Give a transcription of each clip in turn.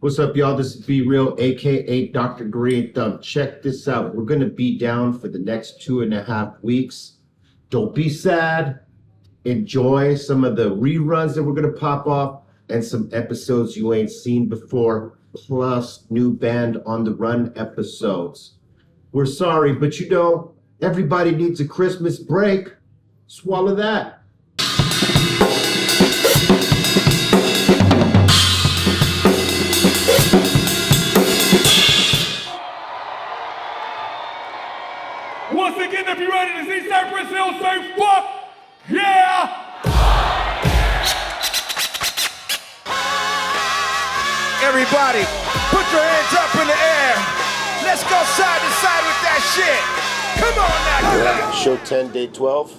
What's up, y'all? This is Be Real, aka Dr. Green Thumb. Check this out. We're gonna be down for the next 2.5 weeks. Don't be sad. Enjoy some of the reruns that we're gonna pop off and some episodes you ain't seen before, plus new Band on the Run episodes. We're sorry, but you know, everybody needs a Christmas break. Swallow that. Once again, if you're ready to see Cypress Hill say fuck, yeah! Everybody, put your hands up in the air. Let's go side to side with that shit. Come on now. Show 10, day 12.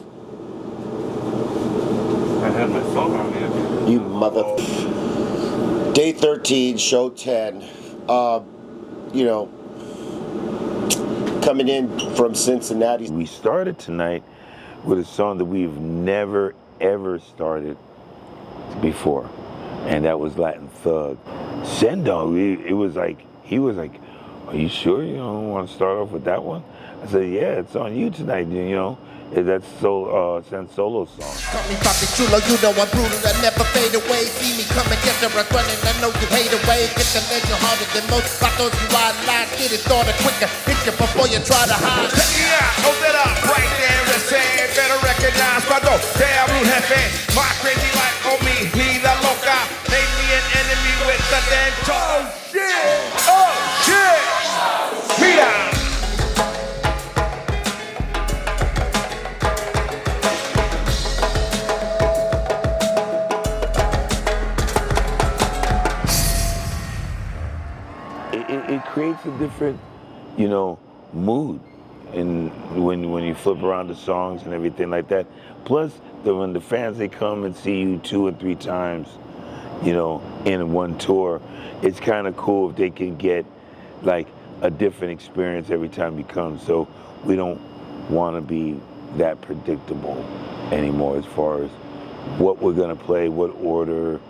I had my phone on here. You mother... Day 13, show 10. You know, coming in from Cincinnati. We started tonight with a song that we've never, ever started before, and that was Latin Thug. Sendog, it was like, he was like, are you sure you don't want to start off with that one? I said, yeah, it's on you tonight, you know. That's San Solo's song. Call me Papi Chulo, you know I'm brutal, I never fade away. See me come and get the run running, I know you hate away. Get the legend harder than most, I thought you ride lines, get it started quicker. Hit you before you try to hide. Yeah, hold it up right there and say, better recognize my dope. Damn, you jefe, my crazy like on me, vida loca. Made me an enemy with the damn talk. Oh shit, oh shit, mira. It creates a different, you know, mood, and when you flip around the songs and everything like that. Plus, when the fans, they come and see you 2 or 3 times, you know, in one tour, it's kind of cool if they can get like a different experience every time you come. So we don't want to be that predictable anymore as far as what we're gonna play, what order,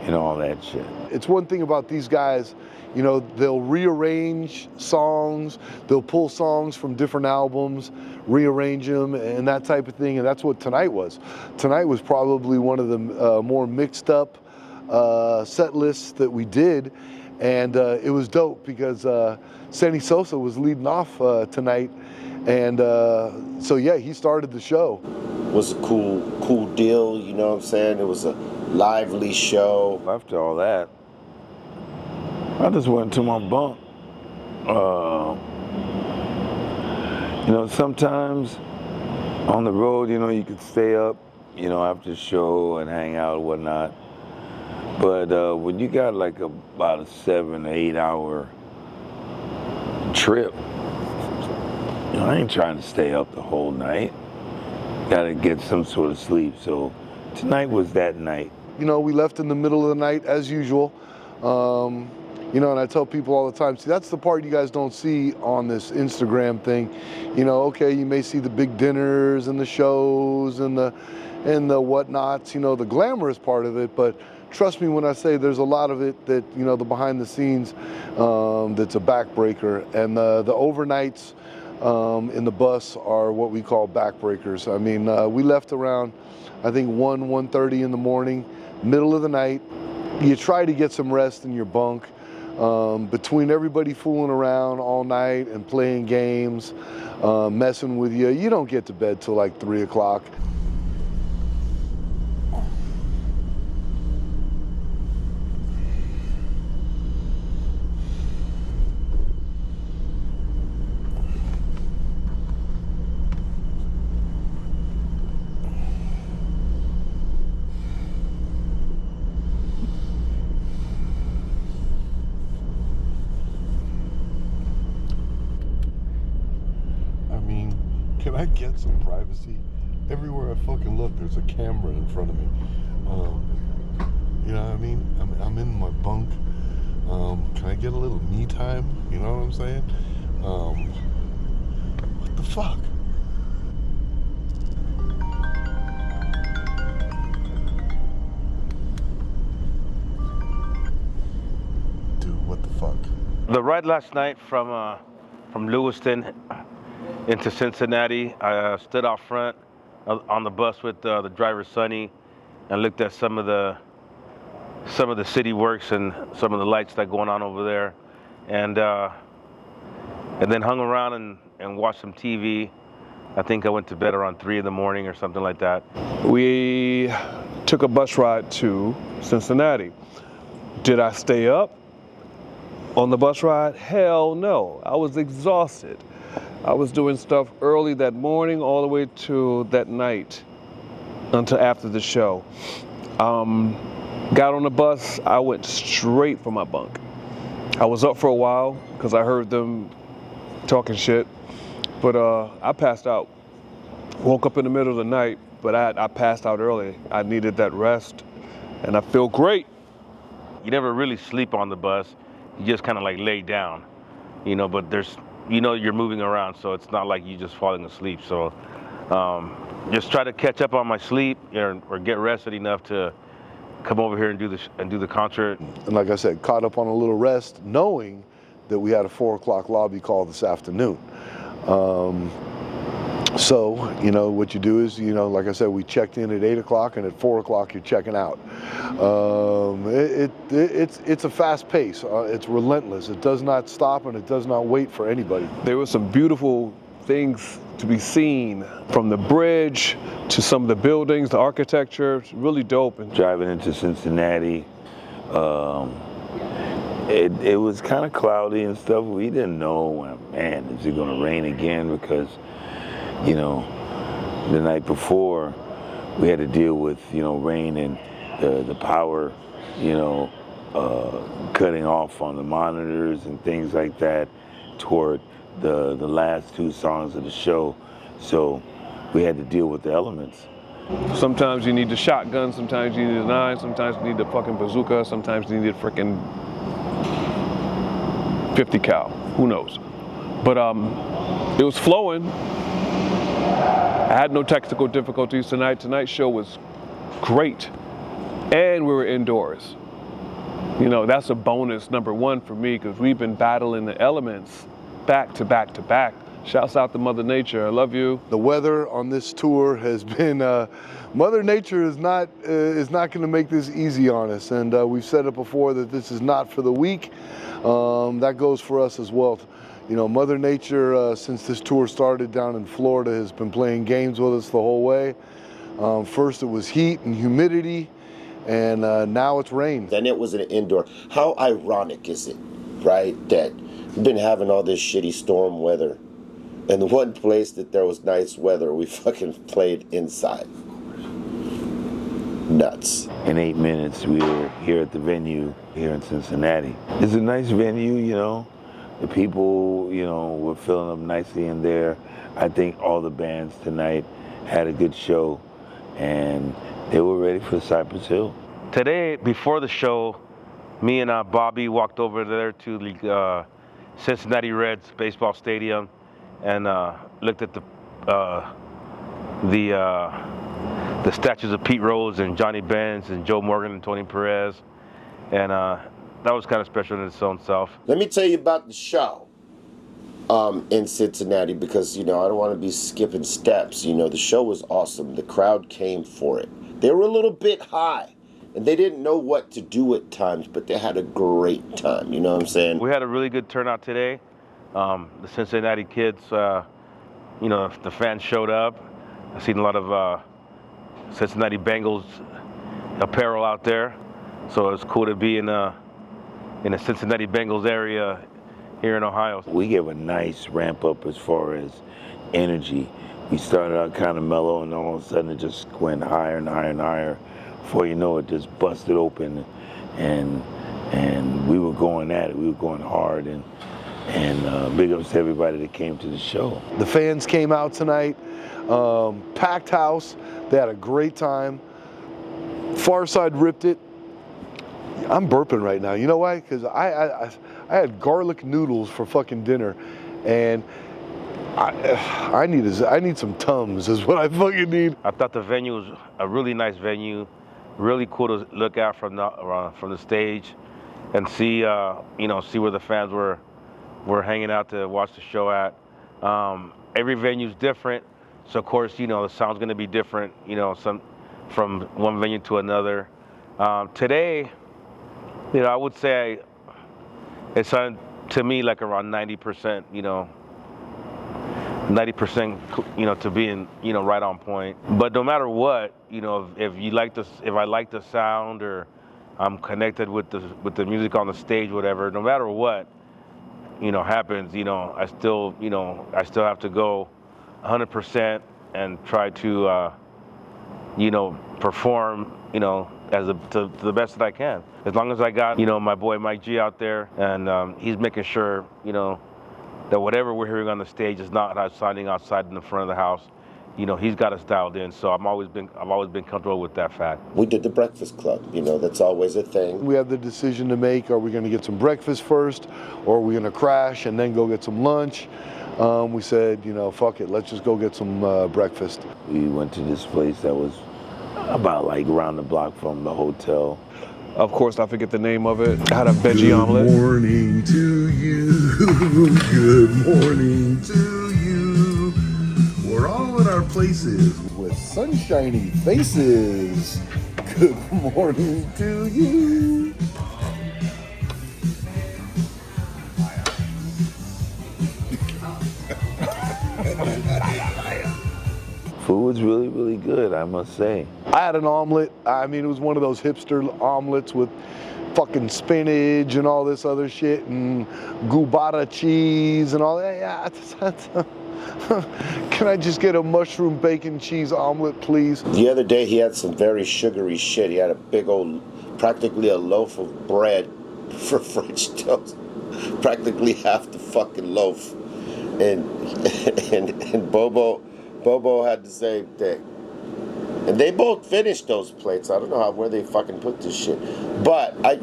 and all that shit. It's one thing about these guys, you know, they'll rearrange songs, they'll pull songs from different albums, rearrange them, and that type of thing, and that's what tonight was. Tonight was probably one of the more mixed up set lists that we did, and it was dope because Sammy Sosa was leading off tonight, and so yeah, he started the show. It was a cool deal, you know what I'm saying? It was a lively show. After all that, I just went to my bunk. You know, sometimes on the road, you know, you could stay up, you know, after the show and hang out and whatnot. But when you got like about a 7 or 8 hour trip, you know, I ain't trying to stay up the whole night. Gotta get some sort of sleep. So tonight was that night. You know, we left in the middle of the night as usual. You know, and I tell people all the time, see, that's the part you guys don't see on this Instagram thing. You know, okay, you may see the big dinners and the shows and the whatnots, you know, the glamorous part of it, but trust me when I say there's a lot of it that, you know, the behind the scenes that's a backbreaker. And the overnights in the bus are what we call backbreakers. I mean, we left around, I think 1:30 in the morning, middle of the night. You try to get some rest in your bunk. Between everybody fooling around all night and playing games, messing with you, you don't get to bed till like 3 o'clock. Can I get some privacy? Everywhere I fucking look, there's a camera in front of me. You know what I mean? I'm in my bunk. Can I get a little me time? You know what I'm saying? What the fuck? Dude. What the fuck? The ride last night from Lewiston into Cincinnati, I stood out front on the bus with the driver Sonny and looked at some of the city works and some of the lights that going on over there, and then hung around and watched some TV. I think I went to bed around 3 in the morning or something like that. We took a bus ride to Cincinnati. Did I stay up on the bus ride? Hell no. I was exhausted. I was doing stuff early that morning all the way to that night until after the show. Got on the bus, I went straight for my bunk. I was up for a while because I heard them talking shit, but I passed out. Woke up in the middle of the night, but I passed out early. I needed that rest, and I feel great. You never really sleep on the bus. You just kind of like lay down, you know, but you're moving around, so it's not like you just falling asleep. So just try to catch up on my sleep or get rested enough to come over here and do the concert. And like I said, caught up on a little rest, knowing that we had a 4 o'clock lobby call this afternoon. So, you know, what you do is, you know, like I said, we checked in at 8 o'clock, and at 4 o'clock you're checking out. It's a fast pace. It's relentless. It does not stop, and it does not wait for anybody. There were some beautiful things to be seen, from the bridge to some of the buildings, the architecture. It's really dope. And driving into Cincinnati, it was kind of cloudy and stuff. We didn't know, man, is it going to rain again? Because, you know, the night before we had to deal with, you know, rain and the power, you know, cutting off on the monitors and things like that toward the last 2 songs of the show. So we had to deal with the elements. sometimes you need the shotgun, sometimes you need a 9, sometimes you need the fucking bazooka, sometimes you need a freaking 50 cal, who knows. But it was flowing. I had no technical difficulties tonight. Tonight's show was great. And we were indoors. You know, that's a bonus number 1 for me, because we've been battling the elements back to back to back. Shouts out to Mother Nature, I love you. The weather on this tour has been, Mother Nature is not gonna make this easy on us. And we've said it before that this is not for the weak. That goes for us as well. You know, Mother Nature, since this tour started down in Florida, has been playing games with us the whole way. First it was heat and humidity, and now it's rain. Then it was an indoor. How ironic is it, right, that we've been having all this shitty storm weather, and the one place that there was nice weather, we fucking played inside. Nuts. In 8 minutes, we were here at the venue here in Cincinnati. It's a nice venue, you know. The people, you know, were filling up nicely in there. I think all the bands tonight had a good show, and they were ready for Cypress Hill. Today, before the show, me and Bobby walked over there to the Cincinnati Reds baseball stadium and looked at the statues of Pete Rose and Johnny Benz and Joe Morgan and Tony Perez, and that was kind of special in its own self. Let me tell you about the show in Cincinnati, because, you know, I don't want to be skipping steps. You know, the show was awesome. The crowd came for it. They were a little bit high, and they didn't know what to do at times, but they had a great time. You know what I'm saying? We had a really good turnout today. The Cincinnati kids, you know, the fans showed up. I've seen a lot of Cincinnati Bengals apparel out there, so it's cool to be in the Cincinnati Bengals area here in Ohio. We gave a nice ramp up as far as energy. We started out kind of mellow, and all of a sudden it just went higher and higher and higher. Before you know it, just busted open, and we were going at it. We were going hard, and big ups to everybody that came to the show. The fans came out tonight, packed house. They had a great time. Far Side ripped it. I'm burping right now. You know why? Because I had garlic noodles for fucking dinner, and I need some Tums is what I fucking need. I thought the venue was a really nice venue, really cool to look at from the stage, and see see where the fans were hanging out to watch the show at. Every venue's different, so of course the sound's going to be different. Some from one venue to another. Today, I would say it sounded to me like around 90%. 90%, to being, right on point. But no matter what, if I like the sound or I'm connected with the music on the stage, whatever, no matter what, happens, I still have to go 100% and try to, perform, to the best that I can. As long as I got, my boy Mike G out there, and he's making sure, that whatever we're hearing on the stage is not sounding outside in the front of the house. He's got us dialed in, so I've always been comfortable with that fact. We did the Breakfast Club, that's always a thing. We have the decision to make: are we going to get some breakfast first, or are we going to crash and then go get some lunch? We said, fuck it, let's just go get some breakfast. We went to this place that was about like around the block from the hotel. Of course, I forget the name of it. I had a veggie omelet. Good morning to you. Good morning to you. We're all in our places with sunshiny faces. Good morning to you. Food was really, really good, I must say. I had an omelet. I mean, it was one of those hipster omelets with fucking spinach and all this other shit and gubata cheese and all that. Yeah. Can I just get a mushroom bacon cheese omelet, please? The other day he had some very sugary shit. He had a big old, practically a loaf of bread for French toast. Practically half the fucking loaf. And Bobo had the same thing. And they both finished those plates. I don't know where they fucking put this shit. But I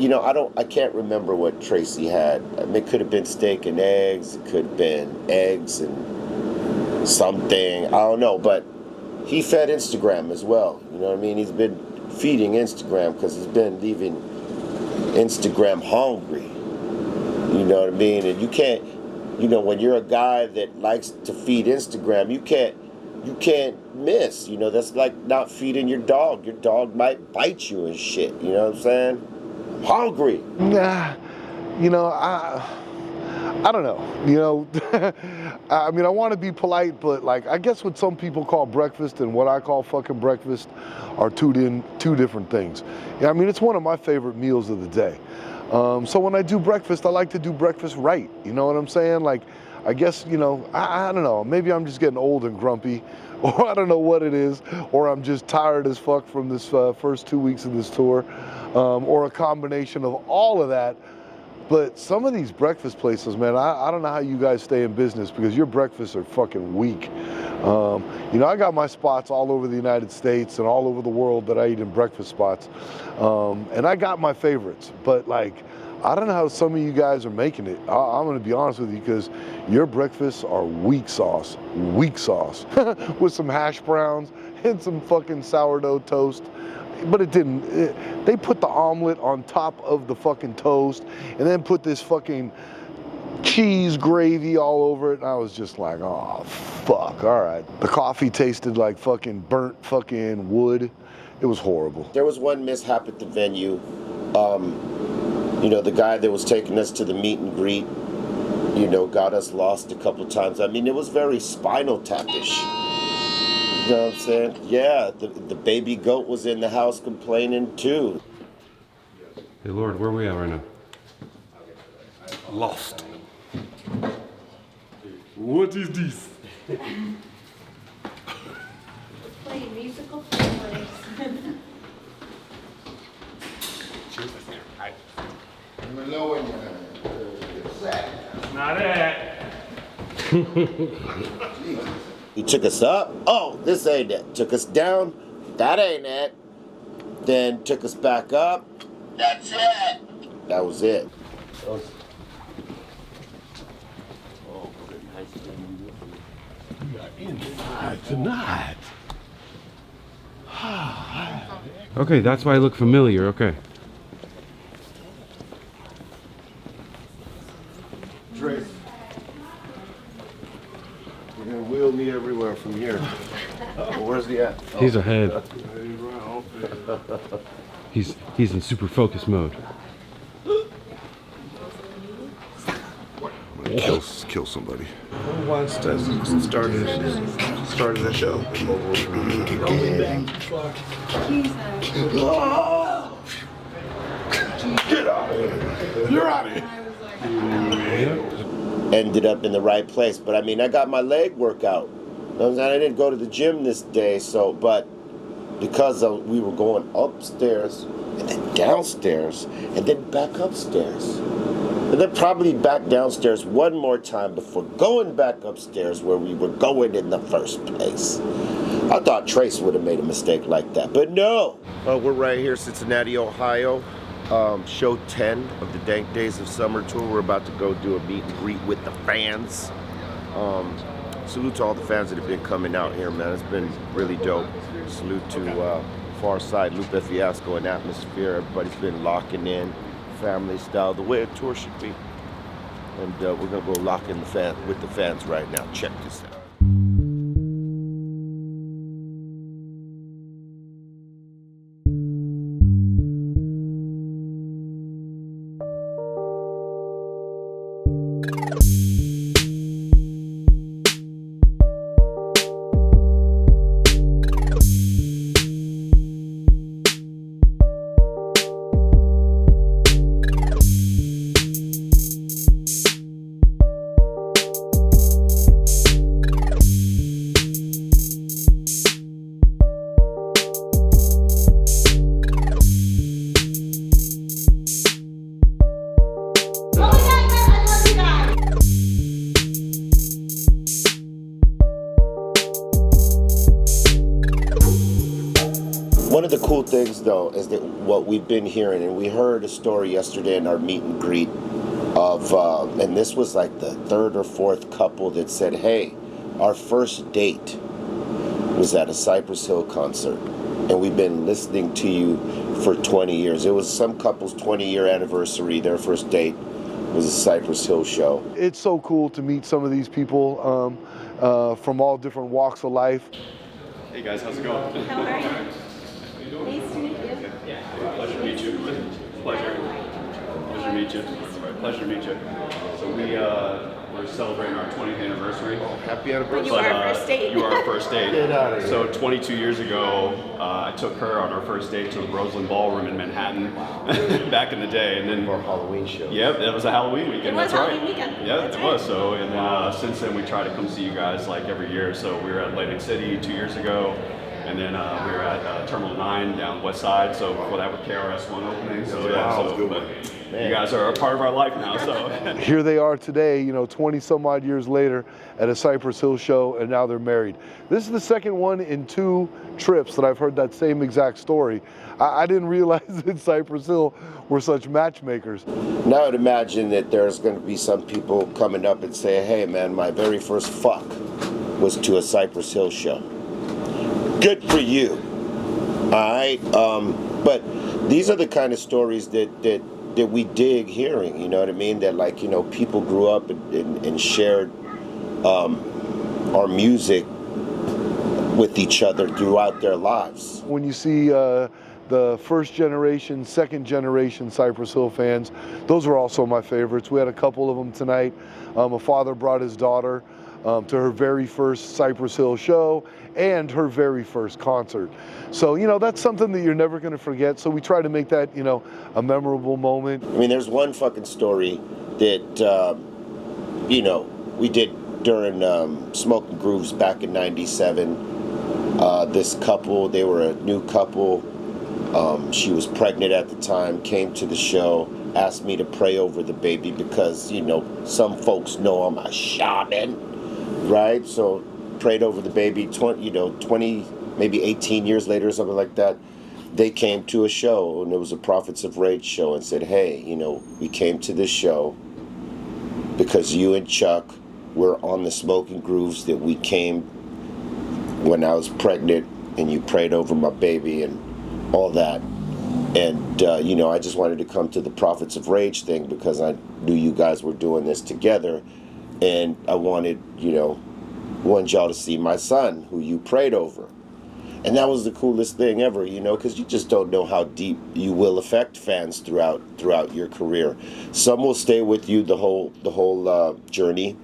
can't remember what Tracy had. I mean, it could have been steak and eggs. It could have been eggs and something. I don't know. But he fed Instagram as well. You know what I mean? He's been feeding Instagram because he's been leaving Instagram hungry. You know what I mean? And you can't, when you're a guy that likes to feed Instagram, you can't miss. That's like not feeding your dog. Your dog might bite you and shit. You know what I'm saying? I'm hungry. Nah, I don't know. I mean, I want to be polite, but like, I guess what some people call breakfast and what I call fucking breakfast are two different things. Yeah, I mean, it's one of my favorite meals of the day. So when I do breakfast, I like to do breakfast right. You know what I'm saying? Like, I guess, I don't know, maybe I'm just getting old and grumpy, or I don't know what it is, or I'm just tired as fuck from this first 2 weeks of this tour, or a combination of all of that. But some of these breakfast places, man, I don't know how you guys stay in business, because your breakfasts are fucking weak. I got my spots all over the United States and all over the world that I eat in breakfast spots. And I got my favorites, but like, I don't know how some of you guys are making it. I'm gonna be honest with you, because your breakfasts are weak sauce, with some hash browns and some fucking sourdough toast. But they put the omelet on top of the fucking toast and then put this fucking cheese gravy all over it, and I was just like, oh, fuck, all right. The coffee tasted like fucking burnt fucking wood. It was horrible. There was one mishap at the venue. The guy that was taking us to the meet and greet, got us lost a couple times. I mean, it was very Spinal Tap-ish. You know what I'm saying? Yeah, the baby goat was in the house complaining too. Hey Lord, where are we at right now? Lost. What is this? Play musical playlist. Not that. He took us up. Oh, this ain't it. Took us down. That ain't it. Then took us back up. That's it. That was it. Tonight. Okay, that's why I look familiar. Okay. Trace. You're gonna wheel me everywhere from here. Where's he at? He's ahead. He's in super focus mode. Kill somebody. Who wants to start the show? Get out of here. You're out of here. Ended up in the right place. But I mean, I got my leg workout. You know what I'm saying? I didn't go to the gym this day, but because we were going upstairs and then downstairs and then back upstairs. And then probably back downstairs one more time before going back upstairs where we were going in the first place. I thought Trace would have made a mistake like that, but no. We're right here, Cincinnati, Ohio. Show 10 of the Dank Daze of Summer Tour. We're about to go do a meet and greet with the fans. Salute to all the fans that have been coming out here, man. It's been really dope. Salute to Far Side, Lupe Fiasco, and Atmosphere. Everybody's been locking in, family style, the way a tour should be. And we're gonna go lock in with the fans right now. Check this out. One of the cool things, though, is that what we've been hearing, and we heard a story yesterday in our meet and greet of, and this was like the third or fourth couple that said, hey, our first date was at a Cypress Hill concert, and we've been listening to you for 20 years. It was some couple's 20-year anniversary. Their first date was a Cypress Hill show. It's so cool to meet some of these people from all different walks of life. Hey guys, how's it going? How are you? Nice to meet you. Pleasure to meet you. Pleasure to meet you. Pleasure to meet you. So we're celebrating our 20th anniversary. Happy anniversary. You are our first date. You are our first date. Get out of here. So 22 years ago, I took her on our first date to the Roseland Ballroom in Manhattan back in the day. And then For a Halloween show. Yep, it was a Halloween weekend. It was That's right. Halloween weekend. Yeah, That's it right. was. So, and since then we try to come see you guys like every year. So we were at Atlantic City 2 years ago. And then we were at Terminal 9 down West Side, so before that with KRS-One opening. So yeah, Wow, so good but one. you guys are a part of our life now. So Here they are today, 20 some odd years later at a Cypress Hill show, and now they're married. This is the second one in 2 trips that I've heard that same exact story. I didn't realize that Cypress Hill were such matchmakers. Now I'd imagine that there's going to be some people coming up and say, hey man, my very first fuck was to a Cypress Hill show. Good for you. All right, but these are the kind of stories that we dig hearing. You know what I mean? That people grew up and shared our music with each other throughout their lives. When you see the first generation, second generation Cypress Hill fans, those were also my favorites. We had a couple of them tonight. A father brought his daughter to her very first Cypress Hill show and her very first concert. So, that's something that you're never going to forget. So we try to make that, a memorable moment. I mean, there's one fucking story that, we did during Smoking Grooves back in '97. This couple, they were a new couple. She was pregnant at the time, came to the show, asked me to pray over the baby because, some folks know I'm a shaman. Right, so prayed over the baby. 20, maybe 18 years later, or something like that. They came to a show, and it was a Prophets of Rage show, and said, "Hey, we came to this show because you and Chuck were on the Smoking Grooves. That we came when I was pregnant, and you prayed over my baby, and all that." And you know, I just wanted to come to the Prophets of Rage thing because I knew you guys were doing this together, and I wanted y'all to see my son, who you prayed over. And that was the coolest thing ever, you know, because you just don't know how deep you will affect fans throughout your career. Some will stay with you the whole journey.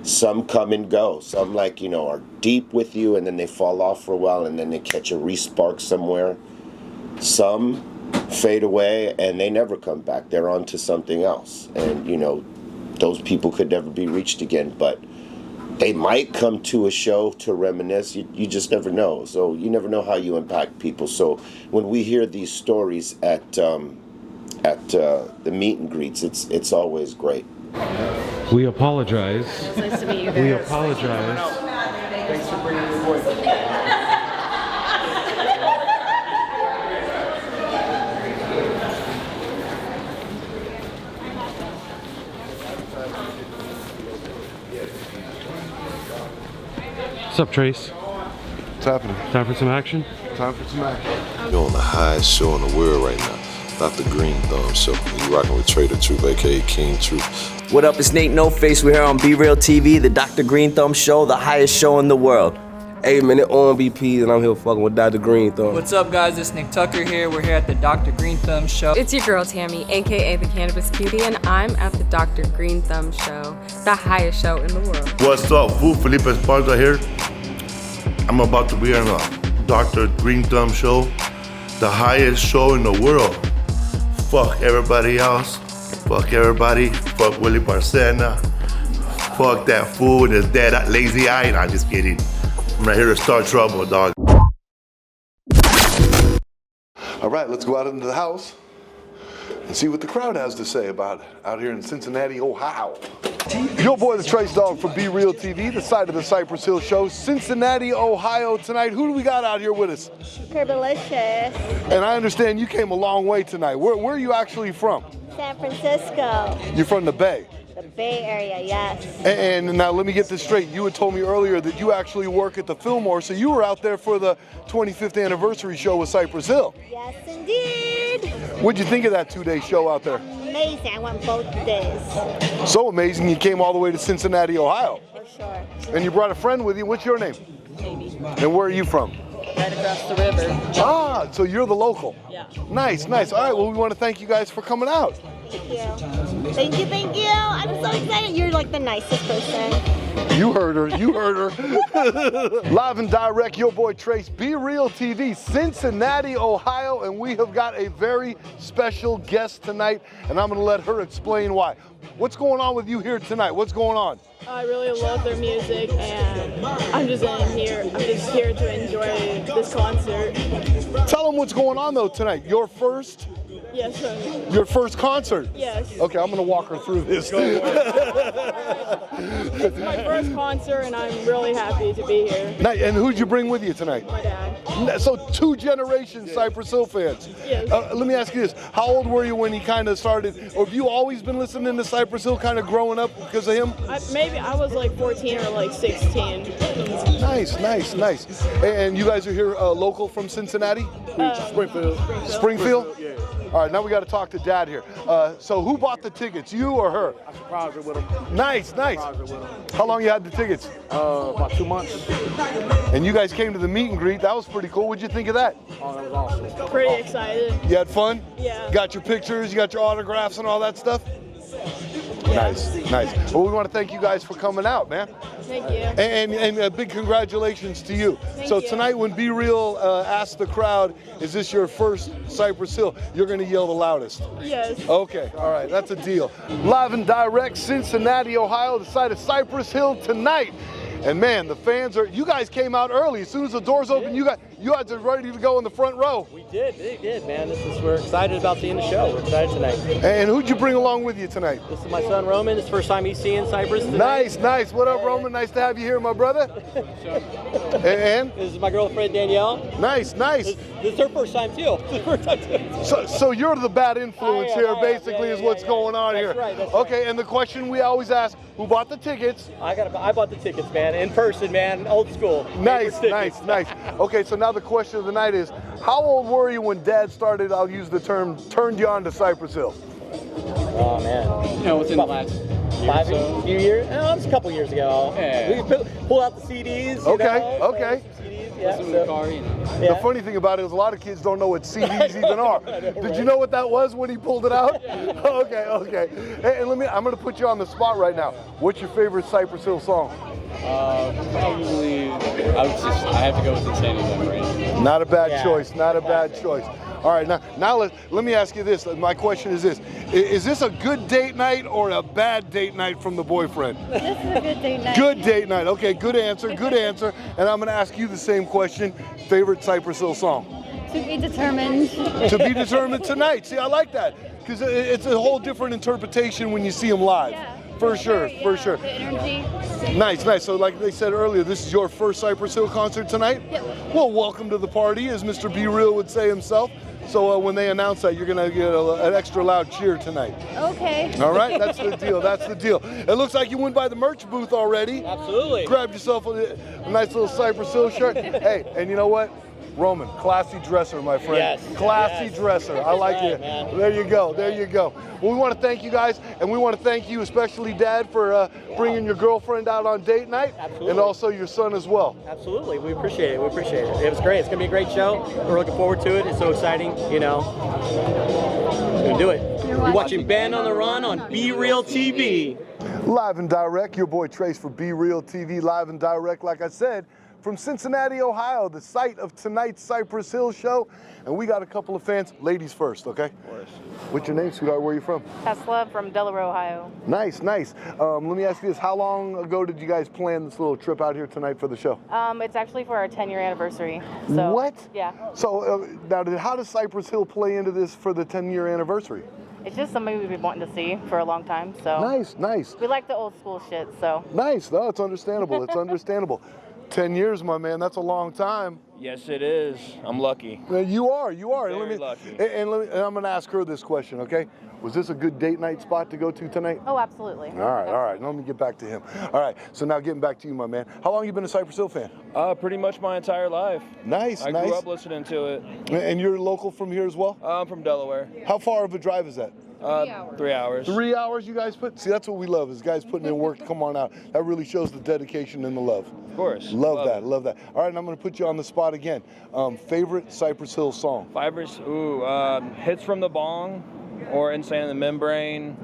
Some come and go. Some are deep with you and then they fall off for a while and then they catch a re-spark somewhere. Some fade away and they never come back. They're on to something else. And, those people could never be reached again. But they might come to a show to reminisce. You just never know. So you never know how you impact people. So when we hear these stories at the meet and greets, it's always great. We apologize. It's nice to meet you guys. We apologize. Thanks for bringing your boy. What's up, Trace? What's happening? Time for some action? Time for some action. You're on the highest show in the world right now. Dr. Green Thumb Show. You rocking with Trader Truth, aka King Truth. What up, it's Nate No Face. We're here on BREALTV, the Dr. Green Thumb Show, the highest show in the world. Hey man, it's on BP and I'm here fucking with Dr. Green Thumb. What's up guys, it's Nick Tucker here. We're here at the Dr. Green Thumb Show. It's your girl Tammy, aka the Cannabis Cutie, and I'm at the Dr. Green Thumb Show, the highest show in the world. What's up, fool? Felipe Esparza here. I'm about to be on a Dr. Green Thumb Show, the highest show in the world. Fuck everybody else. Fuck everybody. Fuck Willie Barcena. Fuck that fool and his dead lazy eye. Nah, just kidding. I'm not here to start trouble, dog. All right, let's go out into the house and see what the crowd has to say about it out here in Cincinnati, Ohio. Your boy, the Trace Dog from BREALTV, the site of the Cypress Hill Show, Cincinnati, Ohio tonight. Who do we got out here with us? Kerbalicious. And I understand you came a long way tonight. Where are you actually from? San Francisco. You're from the Bay? The Bay Area, yes. And now let me get this straight. You had told me earlier that you actually work at the Fillmore, so you were out there for the 25th anniversary show with Cypress Hill. Yes, indeed. What'd you think of that two-day show out there? Amazing. I went both days. So amazing, you came all the way to Cincinnati, Ohio. For sure. And you brought a friend with you. What's your name? Amy. And where are you from? Right across the river. Ah, so you're the local. Yeah. Nice, nice. All right, well, we want to thank you guys for coming out. Thank you. Thank you, thank you. I'm so excited. You're like the nicest person. You heard her, you heard her. Live and direct, your boy Trace, BREALTV, Cincinnati, Ohio, and we have got a very special guest tonight, and I'm gonna let her explain why. What's going on with you here tonight? What's going on? I really love their music, and I'm just here to enjoy this concert. Tell them what's going on though tonight. Your first? Yes, sir. Your first concert? Yes. Okay, I'm gonna walk her through this. It's my first concert, and I'm really happy to be here. Nice. And who'd you bring with you tonight? My dad. So 2 generations Cypress Hill fans. Yes. Let me ask you this. How old were you when he kind of started, or have you always been listening to Cypress Hill kind of growing up because of him? Maybe I was like 14 or like 16. Nice, nice, nice. And you guys are here local from Cincinnati? Springfield. Springfield? Yeah. All right, now we got to talk to Dad here. So who bought the tickets, you or her? I surprised her with them. Nice, nice. How long you had the tickets? About 2 months. And you guys came to the meet and greet. That was pretty cool. What'd you think of that? Oh, that was awesome. Pretty excited. You had fun? Yeah. Got your pictures, you got your autographs and all that stuff? Nice, nice. Well, we want to thank you guys for coming out, man. Thank you. And a big congratulations to you. Thank so you. tonight when Be Real asks the crowd, is this your first Cypress Hill? You're going to yell the loudest. Yes. Okay, all right, that's a deal. Live and direct, Cincinnati, Ohio, the site of Cypress Hill tonight. And man, the fans are, you guys came out early. As soon as the doors open, you guys are ready to go in the front row. We did, man. We're excited about seeing the show. We're excited tonight. And who'd you bring along with you tonight? This is my son Roman. It's the first time he's seeing Cypress tonight. Nice, nice. What up, Roman? Nice to have you here, my brother. And? This is my girlfriend Danielle. Nice, nice. This is her first time too. So you're the bad influence here, basically, is what's going on here. Right, that's okay, and the question we always ask, who bought the tickets? I bought the tickets, man. In person, man. Old school. Nice, nice, nice. Okay, so now now the question of the night is, how old were you when Dad started, I'll use the term, turned you on to Cypress Hill? Oh man. You know, within the last few years? No, it was a couple years ago. Yeah. We pulled out the CDs. Okay. Yeah, in the car, you know. The funny thing about it is a lot of kids don't know what CDs even are. Did you know what that was when he pulled it out? Okay. Hey, and I'm going to put you on the spot right now. What's your favorite Cypress Hill song? Probably, I have to go with Insanity Membrane. Not a bad choice. Not a bad choice. All right, now let me ask you this. My question is this: is this a good date night or a bad date night from the boyfriend? This is a good date night. Good date night. Okay, good answer. Good answer. And I'm going to ask you the same question. Favorite Cypress Hill song? To be determined. To be determined tonight. See, I like that because it's a whole different interpretation when you see them live. Yeah. For sure. The energy. Nice. So like they said earlier, this is your first Cypress Hill concert tonight? Yep. Well, welcome to the party, as Mr. Be Real would say himself. So when they announce that, you're going to get an extra loud cheer tonight. Okay. All right, that's the deal. That's the deal. It looks like you went by the merch booth already. Absolutely. Grabbed yourself a nice little Cypress Hill shirt. Hey, and you know what? Roman, classy dresser, my friend. Yes. Classy dresser. I like it. Man. There you go. Well, we want to thank you guys, and we want to thank you, especially Dad, for bringing your girlfriend out on date night. Absolutely. And also your son as well. Absolutely. We appreciate it. It was great. It's going to be a great show. We're looking forward to it. It's so exciting, you know. We're going to do it. You're watching Band on the Run on BREALTV. Live and direct, your boy Trace for BREALTV, live and direct, like I said, from Cincinnati, Ohio, the site of tonight's Cypress Hill show. And we got a couple of fans. Ladies first, okay? Of course. What's your name, sweetheart? Where are you from? Tesla from Delaware, Ohio. Nice. Let me ask you this. How long ago did you guys plan this little trip out here tonight for the show? It's actually for our 10-year anniversary. So, what? Yeah. So now, how does Cypress Hill play into this for the 10-year anniversary? It's just somebody we've been wanting to see for a long time. So Nice. We like the old school shit, so. Nice. No, it's understandable. 10 years, my man, that's a long time. Yes, it is. I'm lucky. You are. Very lucky. And I'm going to ask her this question, okay? Was this a good date night spot to go to tonight? Oh, absolutely. All right. Let me get back to him. All right, so now getting back to you, my man. How long you been a Cypress Hill fan? Pretty much my entire life. Nice. I grew up listening to it. And you're local from here as well? I'm from Delaware. How far of a drive is that? 3 hours. 3 hours you guys put? See, that's what we love, is guys putting in work to come on out. That really shows the dedication and the love. Of course. Love that. All right, and I'm going to put you on the spot again. Favorite Cypress Hill song? Hits from the Bong or Insane in the Membrane.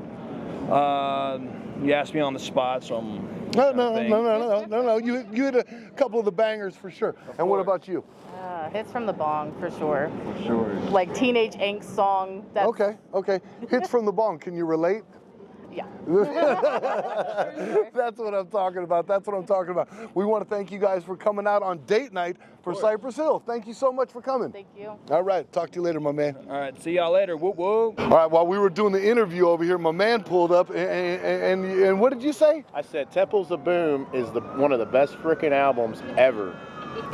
You asked me on the spot, so I'm... No. You hit a couple of the bangers for sure. And what about you? Hits from the Bong, for sure. Like Teenage Angst song. That's... Okay. Hits from the Bong. Can you relate? Yeah. That's what I'm talking about. We want to thank you guys for coming out on date night for Cypress Hill. Thank you so much for coming. Thank you. All right. Talk to you later, my man. All right. See y'all later. Whoop, whoop. All right. While we were doing the interview over here, my man pulled up. And what did you say? I said Temples of Boom is one of the best freaking albums ever.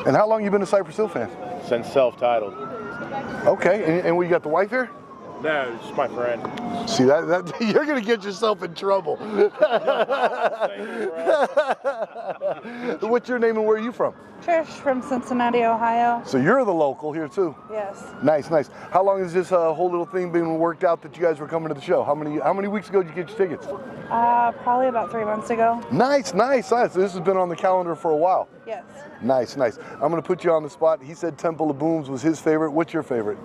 And how long you been a Cypress Hill fan? Since self-titled. Okay. And we got the wife here? No, it's my friend. See, that you're going to get yourself in trouble. What's your name and where are you from? Trish from Cincinnati, Ohio. So you're the local here too? Yes. Nice. How long has this whole little thing been worked out that you guys were coming to the show? How many weeks ago did you get your tickets? Probably about 3 months ago. Nice. This has been on the calendar for a while. Yes. Nice. I'm going to put you on the spot. He said Temple of Booms was his favorite. What's your favorite?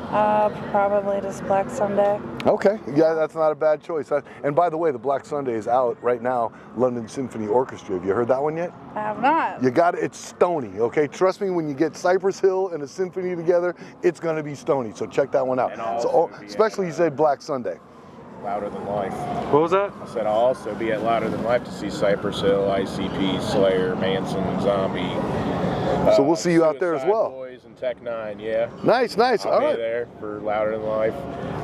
Probably just Black Sunday. Okay, yeah, that's not a bad choice. And by the way, the Black Sunday is out right now, London Symphony Orchestra. Have you heard that one yet? I have not. You got it, it's stony, okay? Trust me, when you get Cypress Hill and a symphony together, it's gonna be stony, so check that one out. So, especially you said Black Sunday. Louder Than Life. What was that? I said I'll also be at Louder Than Life to see Cypress Hill, ICP, Slayer, Manson, Zombie. So we'll see you out there as well. Boys and Tech 9, yeah. Nice. I'll be there for Louder Than Life.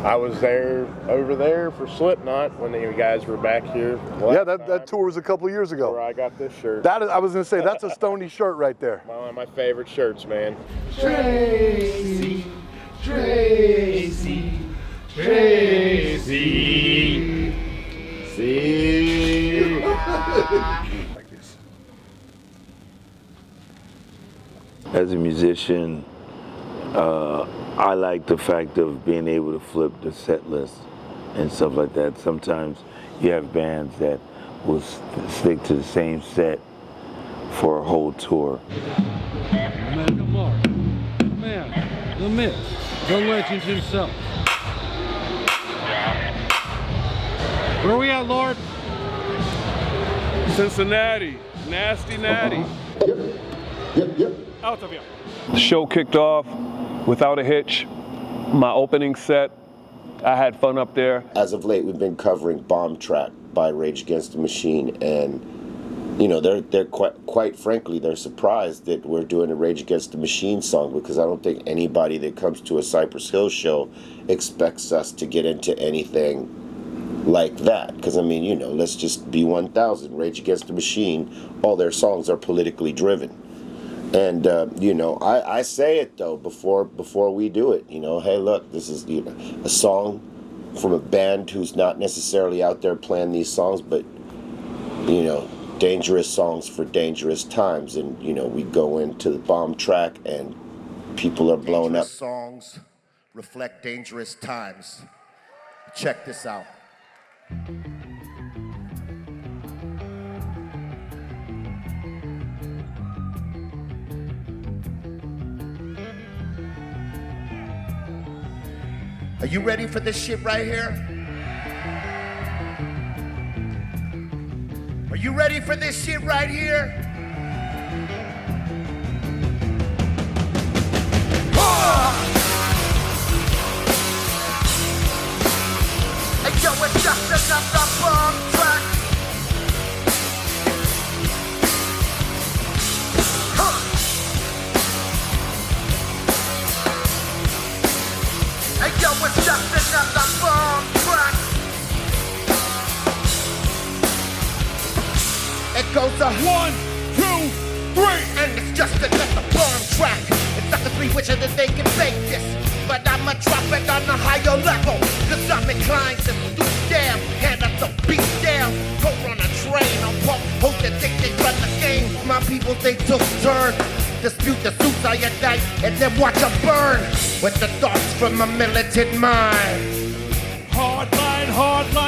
I was there over there for Slipknot when you guys were back here. Yeah, that tour was a couple of years ago. Where I got this shirt. I was gonna say that's a stony shirt right there. One of my favorite shirts, man. Tracy. See. as a musician, I like the fact of being able to flip the set list and stuff like that. Sometimes you have bands that will stick to the same set for a whole tour. Mega Mark, man, the myth, the legend himself. Where are we at, Lord? Cincinnati, nasty natty. Out of here. The show kicked off without a hitch. My opening set, I had fun up there. As of late, we've been covering Bomb Track by Rage Against the Machine, and you know, they're quite frankly, they're surprised that we're doing a Rage Against the Machine song, because I don't think anybody that comes to a Cypress Hill show expects us to get into anything like that. Because I mean, you know, let's just be 1,000. Rage Against the Machine, all their songs are politically driven. And you know, I say it though before we do it. You know, hey, look, this is, you know, a song from a band who's not necessarily out there playing these songs, but you know, dangerous songs for dangerous times. And you know, we go into the Bomb Track, and people are blown up. Songs reflect dangerous times. Check this out. Are you ready for this shit right here? Are you ready for this shit right here? Hey, yo, it's just another bomb track. Hey, yo, it's just another bomb track. It goes a 1, 2, 3, and it's just another bomb track. It's not the three wishing that they can fake this, but I'ma drop it on a higher level, cause I'm inclined to stoop down, hand up the beat down, go on a train, I'm punk, hope that think they run the game. My people, they took turns, dispute the suits I unite, and then watch them burn, with the thoughts from a militant mind. Hard line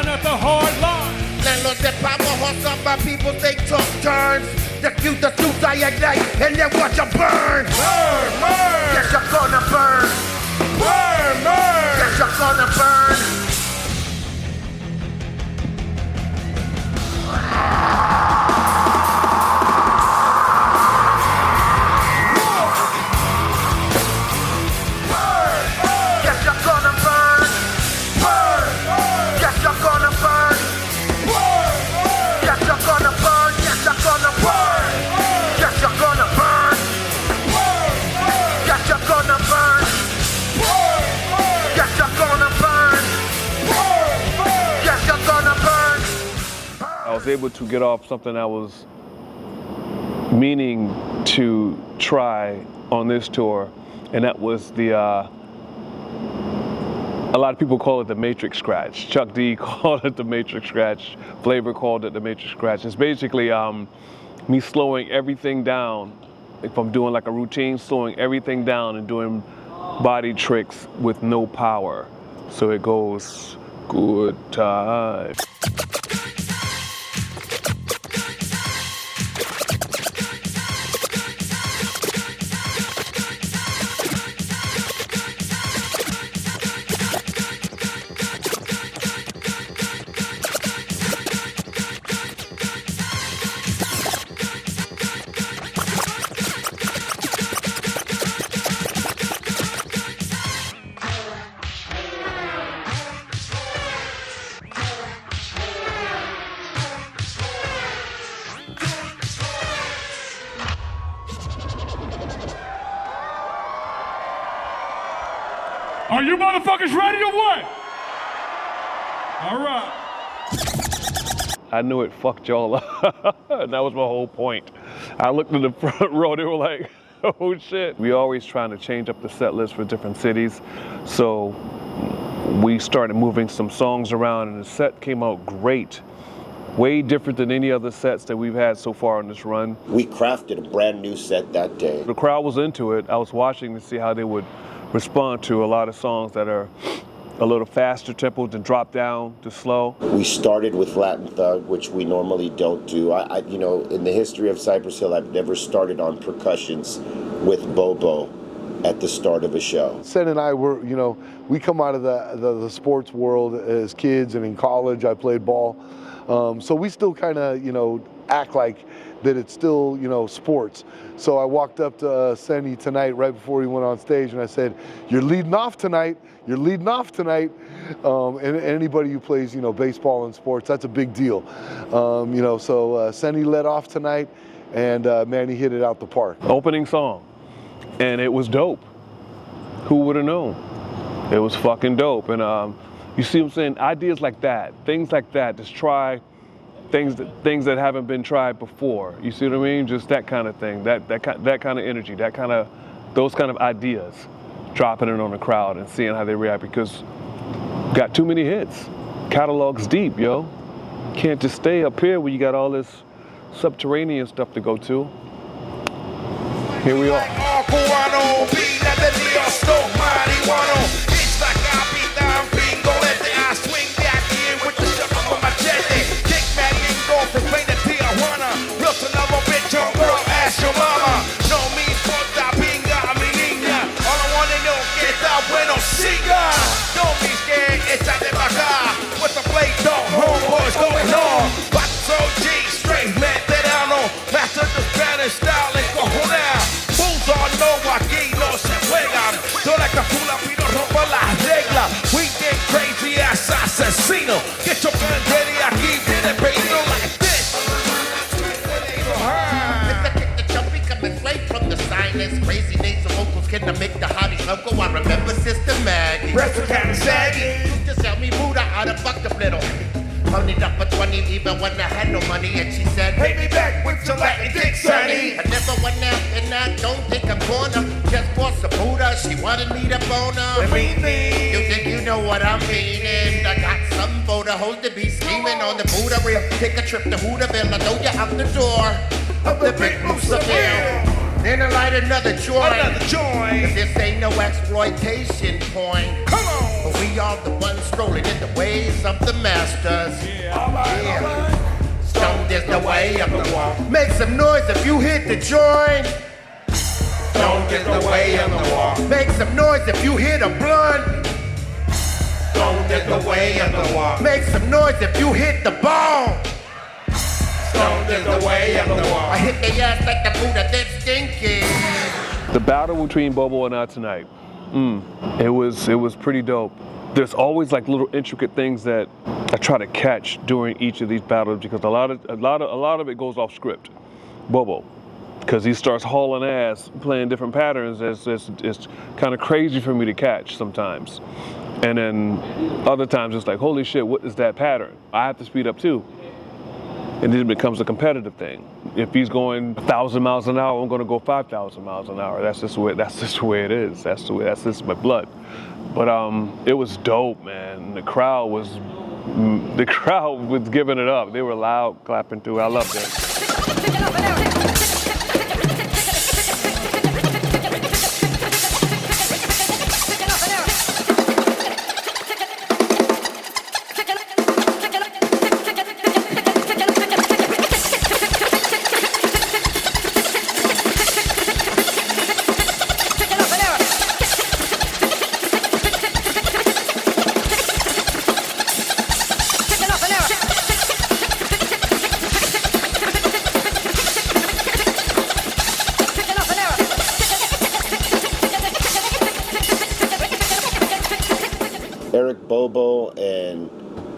at the hard line. Landlords and power horse, my people, they took turns, dispute the suits I unite, and then watch them burn. Burn, burn. Yes, you're gonna burn. Burn, burn. Yes, you're gonna burn. Yes, you're gonna burn. Burn. Yes, you're gonna burn. Yes, you're gonna burn. Yes, you're gonna burn. Yes, you're gonna burn. Yes, you're gonna burn. Yes, you're gonna burn. Yes, you're gonna burn. I was able to get off something I was meaning to try on this tour, and that was the, a lot of people call it the Matrix Scratch. Chuck D called it the Matrix Scratch. Flavor called it the Matrix Scratch. It's basically me slowing everything down. If I'm doing like a routine, slowing everything down and doing body tricks with no power. So it goes good time. Are you motherfuckers ready or what? All right. I knew it fucked y'all up. And that was my whole point. I looked in the front row, they were like, oh shit. We always trying to change up the set list for different cities. So we started moving some songs around, and the set came out great. way different than any other sets that we've had so far on this run. We crafted a brand new set that day. The crowd was into it. I was watching to see how they would respond to a lot of songs that are a little faster tempo, then drop down to slow. We started with Latin Thug, which we normally don't do. I you know, in the history of Cypress Hill, I've never started on percussions with Bobo at the start of a show. Sen and I were, you know, we come out of the sports world as kids, and in college I played ball. So we still kind of, you know, act like that it's still, you know, sports. So I walked up to Senny tonight right before he went on stage, and I said, "You're leading off tonight. You're leading off tonight." And anybody who plays, you know, baseball and sports, that's a big deal. You know, so Senny led off tonight, and man, he hit it out the park. Opening song, and it was dope. Who would have known? It was fucking dope. And you see what I'm saying? Ideas like that, things like that, just try things that haven't been tried before. You see what I mean? Just that kind of thing, that kind of energy, those kind of ideas, dropping it on the crowd and seeing how they react, because got too many hits. Catalog's deep, yo. Can't just stay up here where you got all this subterranean stuff to go to. Here we are. Asesino, get your gun ready, I keep it paying like this. Kick the jumpy coming straight from the sinus. Crazy nasal vocals can make the hotties local. I remember Sister Maggie. Breasts were kinda saggy. You just tell me Buddha how to fuck the little. Ponied up for 20 even when I had no money, and she said, "Pay me back with your Latin dick, sonny." I never went out and I don't think I'm gonna. Just for some Buddha, she wanted me to bone her. You think you know what I'm meaning? I got some photo hoes to be scheming on the Buddha reel. Take a trip to Hooterville, I know you out the door of the big Mooserville. Then I light another joint. Cause this ain't no exploitation point. Come on! But we are the ones strolling in the ways of the masters. Yeah. Stoned is the way of the walk. Make some noise if you hit the joint. Stoned is the way of the walk. Make some noise if you hit a blunt. Stoned is the way of the walk. Make some noise if you hit the ball. Stoned is the way of the walk. I hit the ass like the Buddha that's stinky. The battle between Bobo and I tonight, it was pretty dope. There's always like little intricate things that I try to catch during each of these battles, because a lot of it goes off script. Bobo, because he starts hauling ass, playing different patterns. It's kind of crazy for me to catch sometimes, and then other times it's like, holy shit, what is that pattern? I have to speed up too. And then it becomes a competitive thing. If he's going 1,000 miles an hour, I'm going to go 5,000 miles an hour. That's just the way it is. That's just my blood. But it was dope, man. The crowd was giving it up. They were loud, clapping too. I loved it. Bobo and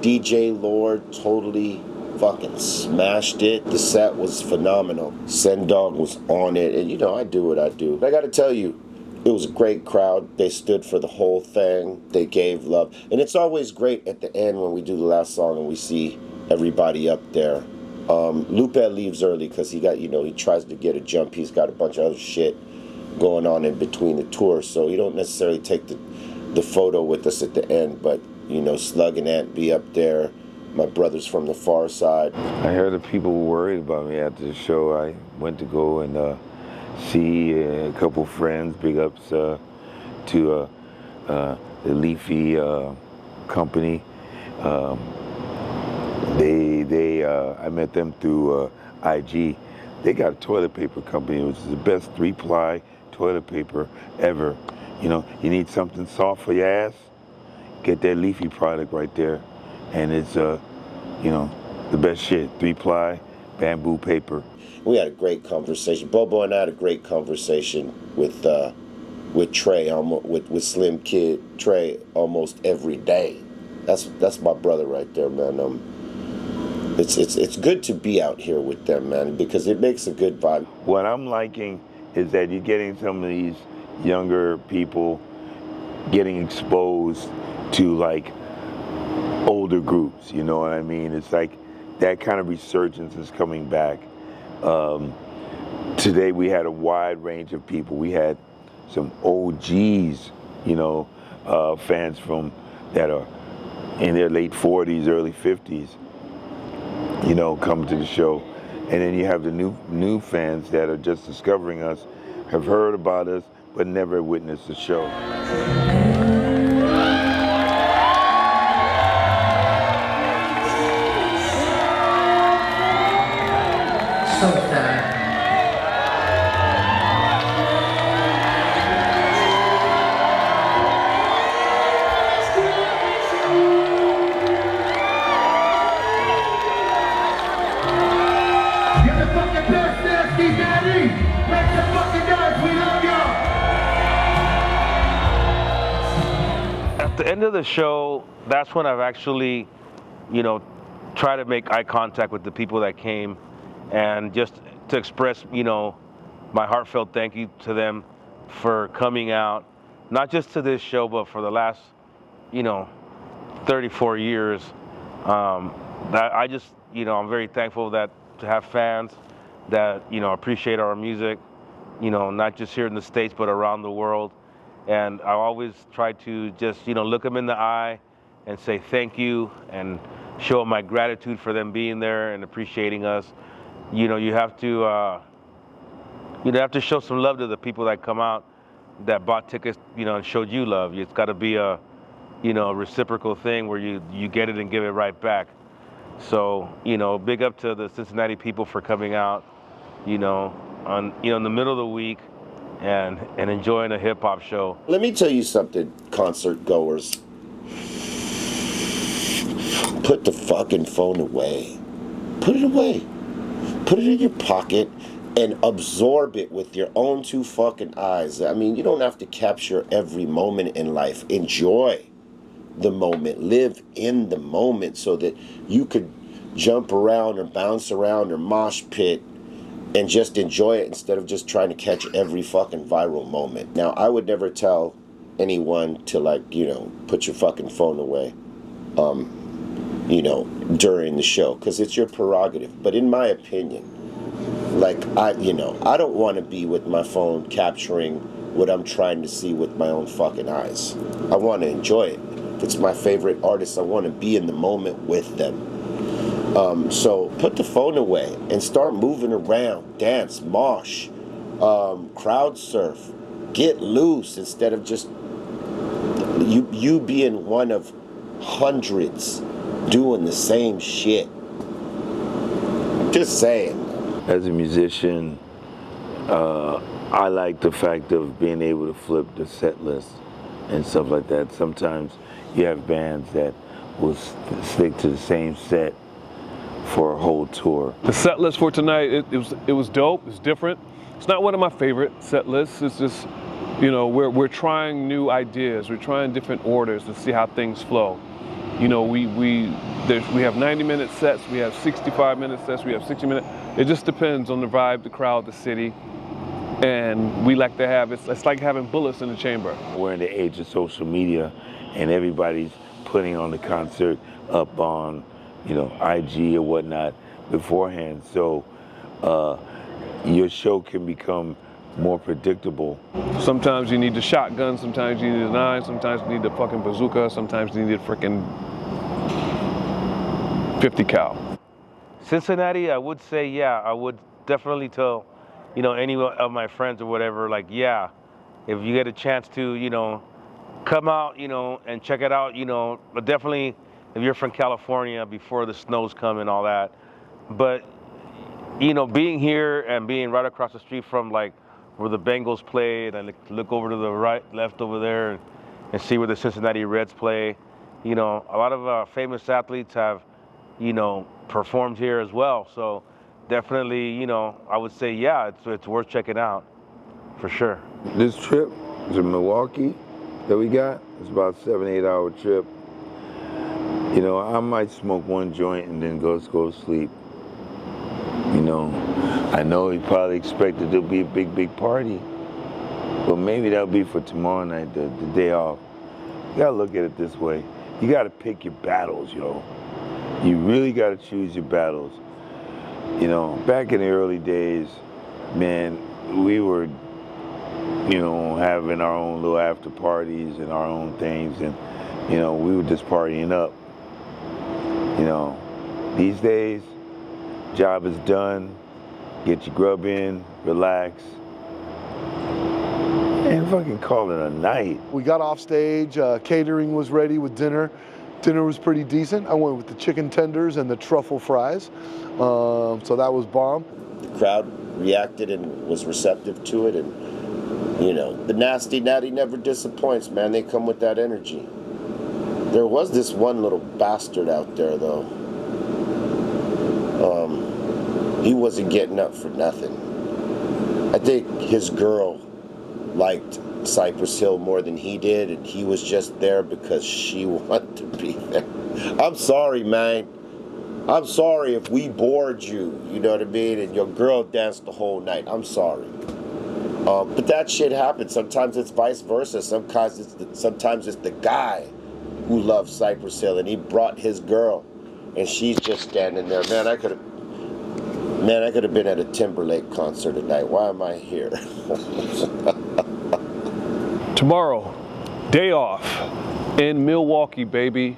DJ Lord totally fucking smashed it. The set was phenomenal. Sendog was on it, and you know, I do what I do. But I gotta tell you, it was a great crowd. They stood for the whole thing. They gave love. And it's always great at the end when we do the last song and we see everybody up there. Lupe leaves early because he got, you know, he tries to get a jump. He's got a bunch of other shit going on in between the tours, so he don't necessarily take the photo with us at the end, but you know, Slug and Ant be up there, my brothers from the far side. I heard that people were worried about me after the show. I went to go and see a couple friends, big ups to the Leafy company. I met them through IG. They got a toilet paper company, which is the best 3-ply toilet paper ever. You know, you need something soft for your ass, get that Leafy product right there. And it's, you know, the best shit, 3-ply bamboo paper. We had a great conversation. Bobo and I had a great conversation with Trey, with Slim Kid Trey almost every day. That's my brother right there, man. It's good to be out here with them, man, because it makes a good vibe. What I'm liking is that you're getting some of these younger people getting exposed to like older groups, you know what I mean? It's like that kind of resurgence is coming back. Today we had a wide range of people. We had some OGs, you know, fans that are in their late 40s, early 50s, you know, come to the show. And then you have the new fans that are just discovering us, have heard about us, but never witnessed the show. So sad. You're the fucking best, nasty daddy. Make some fucking noise. We love y'all. At the end of the show, that's when I've actually, you know, tried to make eye contact with the people that came, and just to express, you know, my heartfelt thank you to them for coming out, not just to this show, but for the last, you know, 34 years. That I just, you know, I'm very thankful that to have fans that, you know, appreciate our music, you know, not just here in the States, but around the world. And I always try to just, you know, look them in the eye and say thank you and show my gratitude for them being there and appreciating us. You know, you have to show some love to the people that come out, that bought tickets, you know, and showed you love. It's got to be a, you know, a reciprocal thing where you get it and give it right back. So, you know, big up to the Cincinnati people for coming out, you know, in the middle of the week and enjoying a hip hop show. Let me tell you something, concert goers. Put the fucking phone away. Put it away. Put it in your pocket and absorb it with your own two fucking eyes. I mean, you don't have to capture every moment in life. Enjoy the moment. Live in the moment so that you could jump around or bounce around or mosh pit and just enjoy it instead of just trying to catch every fucking viral moment. Now, I would never tell anyone to, like, you know, put your fucking phone away, you know, during the show, because it's your prerogative. But in my opinion, like, I don't want to be with my phone capturing what I'm trying to see with my own fucking eyes. I want to enjoy it. If it's my favorite artist, I want to be in the moment with them. So put the phone away and start moving around, dance, mosh, crowd surf, get loose instead of just you being one of hundreds doing the same shit. Just saying. As a musician, I like the fact of being able to flip the set list and stuff like that. Sometimes you have bands that will stick to the same set for a whole tour. The set list for tonight, it was dope. It's different. It's not one of my favorite set lists. It's just, you know, we're trying new ideas. We're trying different orders to see how things flow. You know, we have 90-minute sets. We have 65-minute sets. We have 60-minute. It just depends on the vibe, the crowd, the city. And we like to have, it's like having bullets in the chamber. We're in the age of social media, and everybody's putting on the concert up on, you know, IG or whatnot beforehand. So your show can become more predictable. Sometimes you need the shotgun, sometimes you need a 9, sometimes you need the fucking bazooka, sometimes you need a freaking 50 cal. Cincinnati, I would say, yeah, I would definitely tell, you know, any of my friends or whatever, like, yeah, if you get a chance to, you know, come out, you know, and check it out, you know, but definitely if you're from California before the snows come and all that. But, you know, being here and being right across the street from like where the Bengals played, and look over to the right, left over there and see where the Cincinnati Reds play, you know, a lot of famous athletes have, you know, performed here as well. So definitely, you know, I would say, yeah, it's worth checking out for sure. This trip to Milwaukee that we got, it's about a 7-8 hour trip. You know, I might smoke one joint and then go to sleep. You know, I know he probably expected to be a big party, but maybe that'll be for tomorrow night, the day off. You gotta look at it this way. You gotta pick your battles, yo. You really gotta choose your battles. You know, back in the early days, man, we were, you know, having our own little after parties and our own things, and, you know, we were just partying up. You know, these days, job is done, get your grub in, relax, and fucking call it a night. We got off stage, catering was ready with dinner. Dinner was pretty decent. I went with the chicken tenders and the truffle fries, so that was bomb. The crowd reacted and was receptive to it, and, you know, the Nasty Natty never disappoints, man. They come with that energy. There was this one little bastard out there, though. He wasn't getting up for nothing. I think his girl liked Cypress Hill more than he did, and he was just there because she wanted to be there. I'm sorry, man. I'm sorry if we bored you, you know what I mean, and your girl danced the whole night. I'm sorry. But that shit happens. Sometimes it's vice versa. Sometimes it's the guy who loves Cypress Hill, and he brought his girl, and she's just standing there. Man, I could have been at a Timberlake concert tonight. Why am I here? Tomorrow, day off in Milwaukee, baby.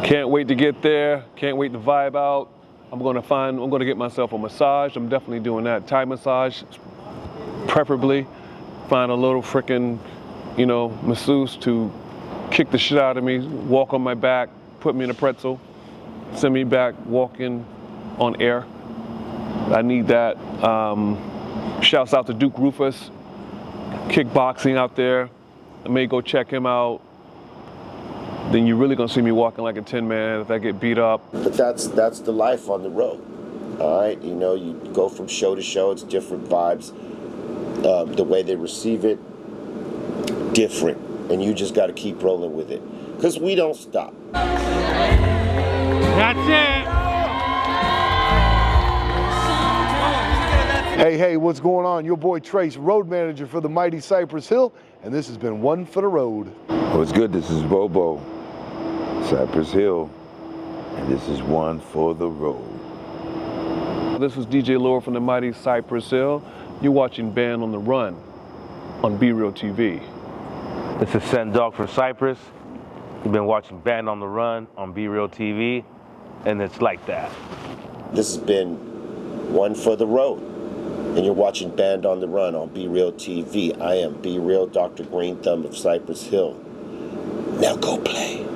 Can't wait to get there. Can't wait to vibe out. I'm gonna get myself a massage. I'm definitely doing that. Thai massage, preferably. Find a little frickin', you know, masseuse to kick the shit out of me, walk on my back, put me in a pretzel, send me back walking on air. I need that. Shouts out to Duke Rufus, kickboxing out there. I may go check him out. Then you're really gonna see me walking like a tin man if I get beat up. But that's the life on the road. All right, you know, you go from show to show. It's different vibes. The way they receive it, different, and you just got to keep rolling with it, because we don't stop. That's it. Hey, what's going on? Your boy Trace, road manager for the mighty Cypress Hill, and this has been One for the Road. What's good? This is Bobo, Cypress Hill, and this is One for the Road. This is DJ Lord from the mighty Cypress Hill. You're watching Band on the Run on BREALTV. This is Send Dog from Cypress. You've been watching Band on the Run on BREALTV, and it's like that. This has been One for the Road, and you're watching Band on the Run on BREALTV. I am Be Real, Dr. Green Thumb of Cypress Hill. Now go play.